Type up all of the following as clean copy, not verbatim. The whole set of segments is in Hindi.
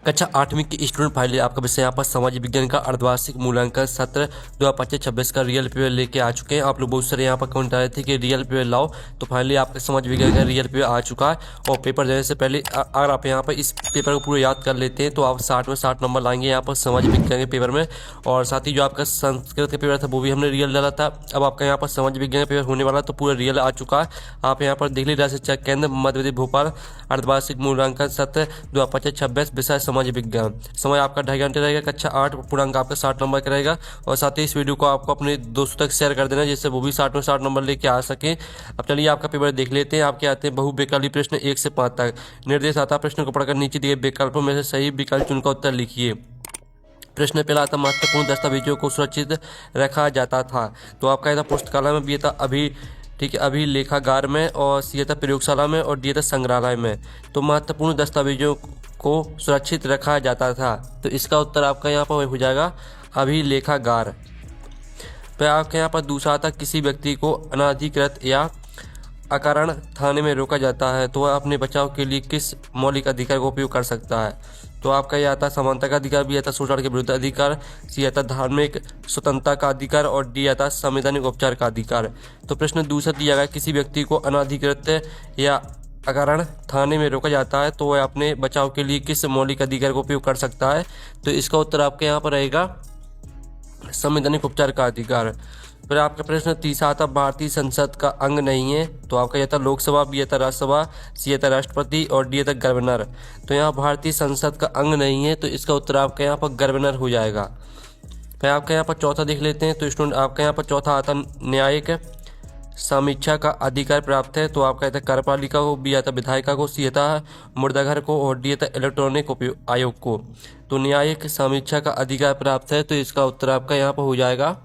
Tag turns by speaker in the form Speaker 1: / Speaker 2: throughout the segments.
Speaker 1: कक्षा 8वीं की स्टूडेंट फाइनली आपका विषय यहाँ पर समाज विज्ञान का अर्धवार्षिक मूल्यांकन सत्र 2025-26 का रियल पेपर लेके आ चुके हैं। आप लोग बहुत सारे यहाँ पर कमेंट आए थे कि रियल पेपर लाओ, तो फाइनली आपका समाज विज्ञान का रियल पेपर आ चुका है। और पेपर देने से पहले अगर आप यहाँ पर इस पेपर को पूरा याद कर लेते हैं तो आप 60 में 60 नंबर लाएंगे यहाँ पर समाज विज्ञान के पेपर में। और साथ ही जो आपका संस्कृत का पेपर था वो भी हमने रियल डाला था। अब आपका यहाँ पर समाज विज्ञान का पेपर होने वाला तो पूरा रियल आ चुका है। आप यहाँ पर देख लीजिए, शिक्षा केंद्र मध्य प्रदेश भोपाल, अर्धवार्षिक मूल्यांकन सत्र 2025-26 विषय समाज विज्ञान। समय आपका 2.5 घंटे रहेगा। कक्षा 8 पूर्णांक आपका 60 नंबर का रहेगा। और साथ ही इस वीडियो को आपको अपने दोस्तों तक शेयर कर देना जिससे वो भी 60 में 60 नंबर लेके आ सके। अब चलिए आपका पेपर देख लेते हैं। आपके आते हैं बहुविकल्पी प्रश्न 1 से 5 तक। निर्देश आता है प्रश्न को पढ़कर नीचे दिए विकल्पों में से सही विकल्प चुनकर उत्तर लिखिए। प्रश्न पहला था, महत्वपूर्ण दस्तावेजों को सुरक्षित रखा जाता था। तो आपका यह था पुस्तकालय में, बी था अभी, ठीक है, अभिलेखागार में, और सी था प्रयोगशाला में, और डी था संग्रहालय में। तो महत्वपूर्ण दस्तावेजों को सुरक्षित रखा जाता था, तो इसका उत्तर आपका यहाँ पर हो जाएगा अभिलेखागार। फिर आपके यहाँ पर दूसरा था, किसी व्यक्ति को अनाधिकृत या अकारण थाने में रोका जाता है तो वह अपने बचाव के लिए किस मौलिक अधिकार का उपयोग कर सकता है। तो आपका यह आता समानता का अधिकार, बी आता शोषण के विरुद्ध अधिकार, सी आता धार्मिक स्वतंत्रता का अधिकार, और डी आता संवैधानिक उपचार का अधिकार। तो प्रश्न दूसरा दिया गया, किसी व्यक्ति को अनाधिकृत या अकारण थाने में रोका जाता है तो वह अपने बचाव के लिए किस मौलिक अधिकार का उपयोग कर सकता है। तो इसका उत्तर आपके यहाँ पर रहेगा संवैधानिक उपचार का अधिकार। फिर आपका प्रश्न तीसरा आता, भारतीय संसद का अंग नहीं है। तो आपका यह था लोकसभा, बी था राज्यसभा, सी था राष्ट्रपति, और डी था गवर्नर। तो यहाँ भारतीय संसद का अंग नहीं है तो इसका उत्तर आपका यहाँ पर गवर्नर हो जाएगा। फिर आपका यहाँ पर चौथा देख लेते हैं। तो स्टूडेंट आपका यहाँ पर चौथा आता, न्यायिक समीक्षा का अधिकार प्राप्त है। तो आपका यह था कार्यपालिका को, बी आता विधायिका को, सी था मुर्दाघर को, और डी था इलेक्ट्रॉनिक आयोग को। तो न्यायिक समीक्षा का अधिकार प्राप्त है तो इसका उत्तर आपका यहाँ पर हो जाएगा,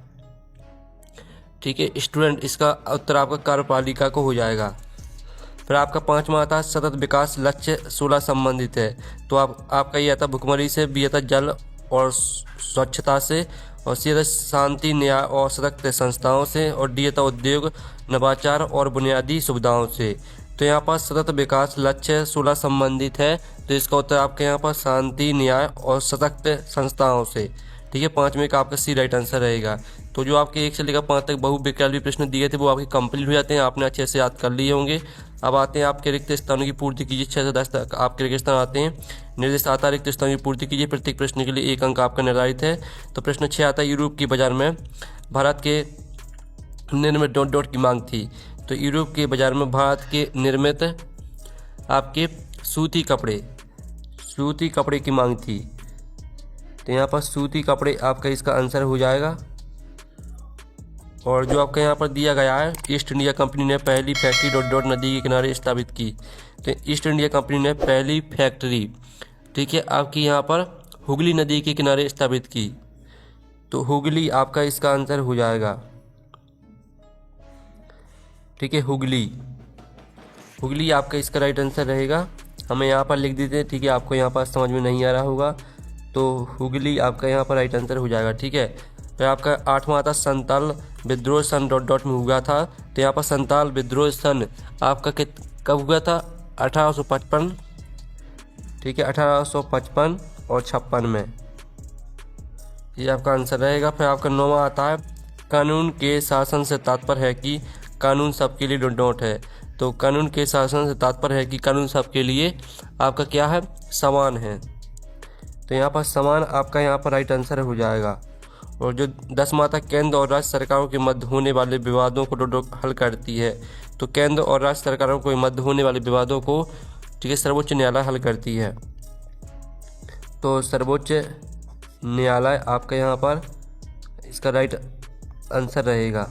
Speaker 1: ठीक है स्टूडेंट, इसका उत्तर आपका कार्यपालिका को हो जाएगा। फिर आपका पांचवा आता है, सतत विकास लक्ष्य 16 संबंधित है। तो आपका ये आता भुखमरी से, बी आता जल और स्वच्छता से, और सी आता शांति न्याय और सशक्त संस्थाओं से, और डी आता उद्योग नवाचार और बुनियादी सुविधाओं से। तो यहाँ पर सतत विकास लक्ष्य 16 संबंधित है तो इसका उत्तर आपके यहाँ पर शांति न्याय और सशक्त संस्थाओं से, ठीक है। पांचवें का आपका सी राइट आंसर रहेगा। तो जो आपके 1 से लेकर 5 तक बहुविकल्पी प्रश्न दिए थे वो आपके कंप्लीट हो जाते हैं, आपने अच्छे से याद कर लिए होंगे। अब आते हैं आपके रिक्त स्थानों की पूर्ति कीजिए। 6 से 10 तक आपके रिक्त स्थान आते हैं। निर्देश आता है रिक्त स्थानों की पूर्ति कीजिए। प्रत्येक प्रश्न के लिए 1 अंक आपका निर्धारित है। तो प्रश्न 6 आता है, यूरोप की बाजार में भारत के निर्मित डॉट डॉट की मांग थी। तो यूरोप के बाजार में भारत के निर्मित आपके सूती कपड़े की मांग थी। तो यहाँ पर सूती कपड़े आपका इसका आंसर हो जाएगा। और जो आपका यहाँ पर दिया गया है, ईस्ट इंडिया कंपनी ने पहली फैक्ट्री डॉट डॉट नदी के किनारे स्थापित की। तो ईस्ट इंडिया कंपनी ने पहली फैक्ट्री, ठीक है, आपकी यहाँ पर हुगली नदी के किनारे स्थापित की। तो हुगली आपका इसका आंसर हो जाएगा, ठीक है, हुगली आपका इसका राइट आंसर रहेगा। हमें यहाँ पर लिख देते हैं, ठीक है, आपको यहाँ पर समझ में नहीं आ रहा होगा तो हुगली आपका यहाँ पर राइट आंसर हो जाएगा, ठीक है। फिर आपका 8वां आता, संताल विद्रोह सन डॉट डॉट में हुआ था। तो यहाँ पर संताल विद्रोह सन आपका कब हुआ था? 1855, ठीक है, 1855 और 56 में, ये आपका आंसर रहेगा। फिर आपका 9वां आता है, कानून के शासन से तात्पर्य है कि कानून सबके लिए डॉट डॉट है। तो कानून के शासन से तात्पर्य है कि कानून सबके लिए आपका क्या है? समान है। तो यहाँ पर समान आपका यहाँ पर राइट आंसर हो जाएगा। और जो 10वां आता, केंद्र और राज्य सरकारों के मध्य होने वाले विवादों को डॉट डॉट हल करती है। तो केंद्र और राज्य सरकारों के मध्य होने वाले विवादों को, ठीक है, सर्वोच्च न्यायालय हल करती है। तो सर्वोच्च न्यायालय आपका यहाँ पर इसका राइट आंसर रहेगा,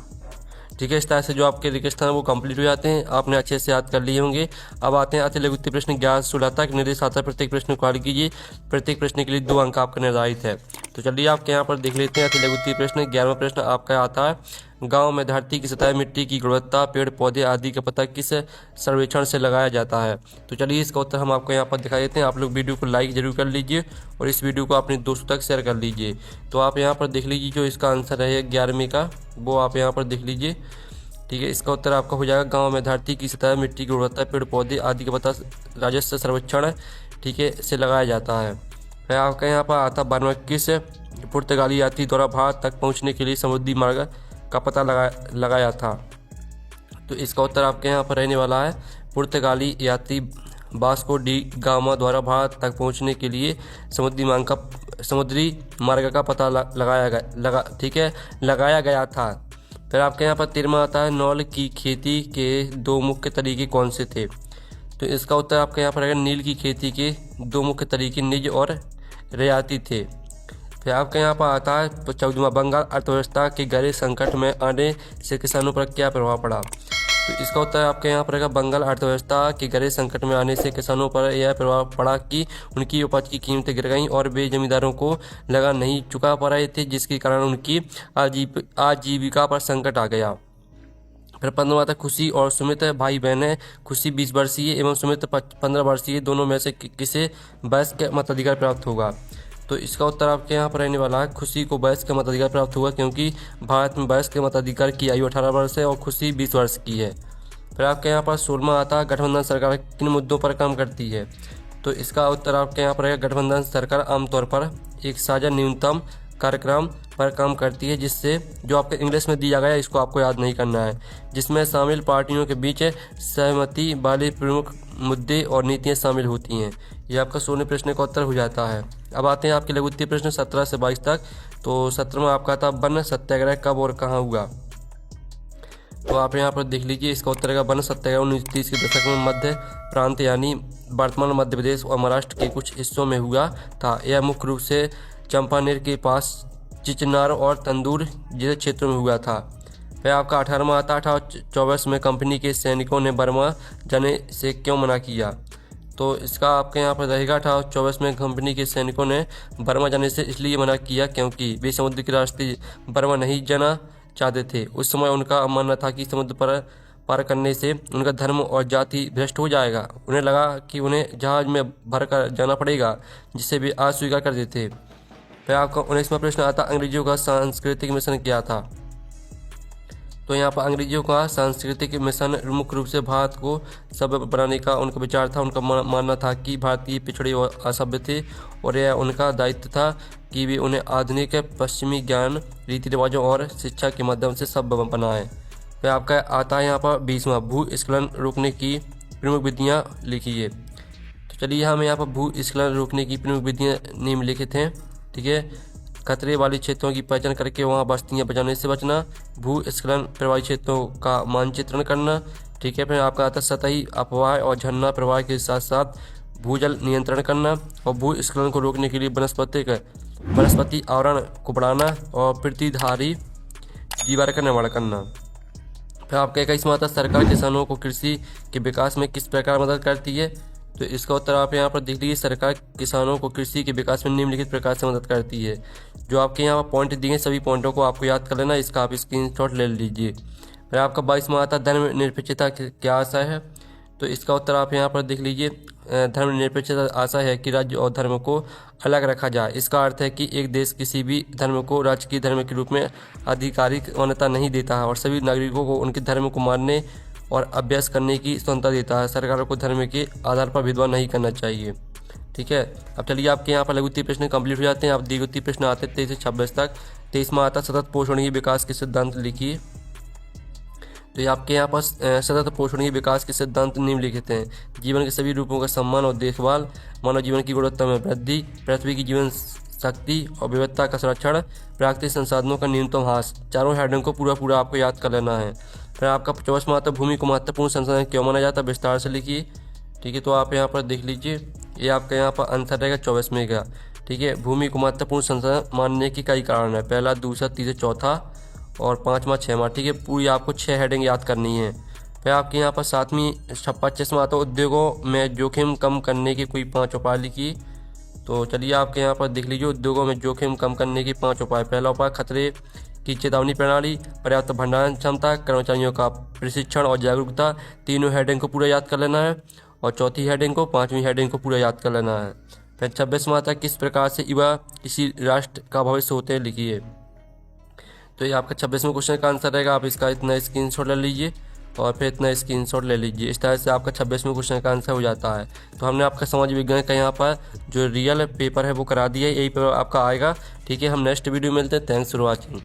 Speaker 1: ठीक है। इस तरह से जो आपके रिक्त स्थान वो कंप्लीट हो जाते हैं, आपने अच्छे से याद कर लिए होंगे। अब आते हैं अति लघु उत्तरीय प्रश्न 11 से 16 तक। निर्देश आता है प्रत्येक प्रश्न को हल कीजिए। प्रत्येक प्रश्न के लिए 2 अंक आपका निर्धारित है। तो चलिए आपके यहाँ पर देख लेते हैं अति लघु उत्तरीय प्रश्न। 11वां प्रश्न आपका आता है, गांव में धरती की सतह, मिट्टी की गुणवत्ता, पेड़ पौधे आदि का पता किस सर्वेक्षण से लगाया जाता है। तो चलिए इसका उत्तर हम आपको यहाँ पर दिखा देते हैं। आप लोग वीडियो को लाइक जरूर कर लीजिए और इस वीडियो को अपने दोस्तों तक शेयर कर लीजिए। तो आप यहाँ पर देख लीजिए जो इसका आंसर है 11वें का, वो आप यहाँ पर देख लीजिए, ठीक है। इसका उत्तर आपका हो जाएगा, गांव में धरती की सतह, मिट्टी की गुणवत्ता, पेड़ पौधे आदि का पता राजस्व सर्वेक्षण, ठीक है, से लगाया जाता है। फिर आपका यहाँ पर आता बर्मा किस पुर्तगाली यात्री द्वारा भारत तक पहुँचने के लिए समुद्री मार्ग का पता लगाया था। तो इसका उत्तर आपके यहाँ पर रहने वाला है पुर्तगाली यात्री वास्को डी गामा द्वारा भारत तक पहुँचने के लिए समुद्री मार्ग का पता लगाया गया था। फिर आपके यहाँ पर 13वां आता है नौल की खेती के दो मुख्य तरीके कौन से थे। तो इसका उत्तर आपके यहाँ पर रहेगा नील की खेती के दो मुख्य तरीके निज और रियायती थे। फिर आपके यहाँ पर आता है 14वां बंगाल अर्थव्यवस्था के गहरे संकट में आने से किसानों पर क्या प्रभाव पड़ा। तो इसका उत्तर आपके यहाँ पर रहेगा बंगाल अर्थव्यवस्था के गहरे संकट में आने से किसानों पर यह प्रभाव पड़ा कि उनकी उपज की कीमतें गिर गईं और वे जमींदारों को लगा नहीं चुका पा रहे थे, जिसके कारण उनकी आजीविका पर संकट आ गया। फिर 15वां था खुशी और सुमित भाई बहन है। खुशी 20 वर्षीय एवं सुमित 15 वर्षीय, दोनों में से किसे वयस्क मताधिकार प्राप्त होगा। तो इसका उत्तर आपके यहाँ पर रहने वाला है खुशी को वयस्क मताधिकार प्राप्त हुआ, क्योंकि भारत में वयस्क मताधिकार की आयु 18 वर्ष है और खुशी 20 वर्ष की है। फिर आपके यहाँ पर 16वां आता है गठबंधन सरकार किन मुद्दों पर काम करती है। तो इसका उत्तर आपके यहाँ पर है गठबंधन सरकार आमतौर पर एक साझा न्यूनतम कार्यक्रम पर काम करती है, जिससे जो आपके इंग्लिश में दिया गया है इसको आपको याद नहीं करना है, जिसमें शामिल पार्टियों के बीच सहमति वाले प्रमुख मुद्दे और नीतियाँ शामिल होती हैं। ये आपका 16वें प्रश्न का उत्तर हो जाता है। अब आते हैं आपके लघु उत्तरीय प्रश्न 17 से 22 तक। तो 17वां आपका था वन सत्याग्रह कब और कहाँ हुआ। तो आप यहाँ पर देख लीजिए, इसका उत्तर है वन सत्याग्रह 1930 के दशक में मध्य प्रांत यानी वर्तमान मध्य प्रदेश और महाराष्ट्र के कुछ हिस्सों में हुआ था। यह मुख्य रूप से चंपानेर के पास चिचनार और तंदूर जैसे क्षेत्रों में हुआ था। फिर आपका 18वां आता 1824 में कंपनी के सैनिकों ने बर्मा जाने से क्यों मना किया। तो इसका आपके यहाँ पर रहेगा 1824 में कंपनी के सैनिकों ने बर्मा जाने से इसलिए मना किया क्योंकि वे समुद्र के रास्ते बर्मा नहीं जाना चाहते थे। उस समय उनका मानना था कि समुद्र पर पार करने से उनका धर्म और जाति भ्रष्ट हो जाएगा। उन्हें लगा कि उन्हें जहाज में भर कर जाना पड़ेगा, जिसे वे अस्वीकार कर देते। फिर आपका 19वां प्रश्न आता अंग्रेजों का सांस्कृतिक मिशन क्या था। तो यहाँ पर अंग्रेजों का सांस्कृतिक मिशन मुख्य रूप से भारत को सभ्य बनाने का उनका विचार था। उनका मानना था कि भारतीय पिछड़े और असभ्य थे और यह उनका दायित्व था कि वे उन्हें आधुनिक पश्चिमी ज्ञान, रीति रिवाजों और शिक्षा के माध्यम से सभ्य बनाएं। फिर आपका आता है यहाँ पर 20वां भूस्खलन रोकने की प्रमुख विधियाँ लिखिए। तो चलिए हम यहाँ पर भूस्खलन रोकने की प्रमुख विधियाँ निम्नलिखित हैं। ठीक है, खतरे वाले क्षेत्रों की पहचान करके वहां बस्तियां बचाने से बचना, भूस्खलन प्रभावित क्षेत्रों का मानचित्रण करना। ठीक है, फिर आपका आता सतही अपवाह और झरना प्रवाह के साथ साथ भूजल नियंत्रण करना और भूस्खलन को रोकने के लिए वनस्पति आवरण को बढ़ाना और प्रतिधारी दीवार का निर्माण करना। फिर आपका 21वां आता सरकार किसानों को कृषि के विकास में किस प्रकार मदद करती है। तो इसका उत्तर आप यहाँ पर देख लीजिए, सरकार किसानों को कृषि के विकास में निम्नलिखित प्रकार से मदद करती है। जो आपके यहाँ पर पॉइंट दिए सभी पॉइंटों को आपको याद कर लेना, इसका आप स्क्रीनशॉट ले लीजिए। फिर आपका 22वां आता धर्मनिरपेक्षता क्या आशय है। तो इसका उत्तर आप यहाँ पर देख लीजिए, धर्मनिरपेक्षता आशय है कि राज्य और धर्म को अलग रखा जाए। इसका अर्थ है कि एक देश किसी भी धर्म को राजकीय धर्म के रूप में आधिकारिक मान्यता नहीं देता है और सभी नागरिकों को उनके धर्म को मानने और अभ्यास करने की स्वतंत्रता देता है। सरकारों को धर्म के आधार पर भेदभाव नहीं करना चाहिए। ठीक है, अब चलिए आपके यहाँ पर लघु उत्तरीय प्रश्न कंप्लीट हो जाते हैं। अब दीर्घ उत्तरीय प्रश्न आते हैं 23 से 26 तक। 23वां आता सतत पोषण के विकास के सिद्धांत लिखिए। तो ये आपके यहाँ पर सतत पोषण के विकास के सिद्धांत निम्नलिखित हैं। जीवन के सभी रूपों का सम्मान और देखभाल, मानव जीवन की गुणवत्ता में वृद्धि, पृथ्वी की जीवन शक्ति और विविधता का संरक्षण, प्राकृतिक संसाधनों का न्यूनतम ह्रास। चारों हेडिंग को पूरा आपको याद कर लेना है। फिर आपका 25वां आता भूमि को महत्वपूर्ण संसाधन क्यों माना जाता है, विस्तार से लिखिए। ठीक है, तो आप यहाँ पर देख लीजिए, ये आपका यहाँ पर आंसर रहेगा 24वें का। ठीक है, भूमि को महत्वपूर्ण संसाधन मानने के कई कारण है, पहला, दूसरा, तीसरा, चौथा और 5वां, 6वां। ठीक है, पूरी आपको 6 हेडिंग याद करनी है। फिर आपके यहाँ पर 25वां आता उद्योगों में जोखिम कम करने के कोई 5 उपाय लिखिए। तो चलिए आपके यहाँ पर देख लीजिए, उद्योगों में जोखिम कम करने के 5 उपाय। पहला उपाय, खतरे की चेतावनी प्रणाली, पर्याप्त भंडारण क्षमता, कर्मचारियों का प्रशिक्षण और जागरूकता। तीनों हेडिंग को पूरा याद कर लेना है और चौथी हेडिंग को, 5वीं हेडिंग को पूरा याद कर लेना है। फिर 26वां आता किस प्रकार से युवा किसी राष्ट्र का भविष्य होते हैं, लिखिए। तो ये आपका 26वें क्वेश्चन का आंसर रहेगा। आप इसका इतना स्क्रीनशॉट ले लीजिए और फिर इतना स्क्रीनशॉट ले लीजिए। इस तरह से आपका 26वें क्वेश्चन का आंसर हो जाता है। तो हमने आपका समाज विज्ञान का यहाँ पर जो रियल पेपर है वो करा दिया है, यही पेपर आपका आएगा। ठीक है, हम नेक्स्ट वीडियो में मिलते हैं। Thanks for watching.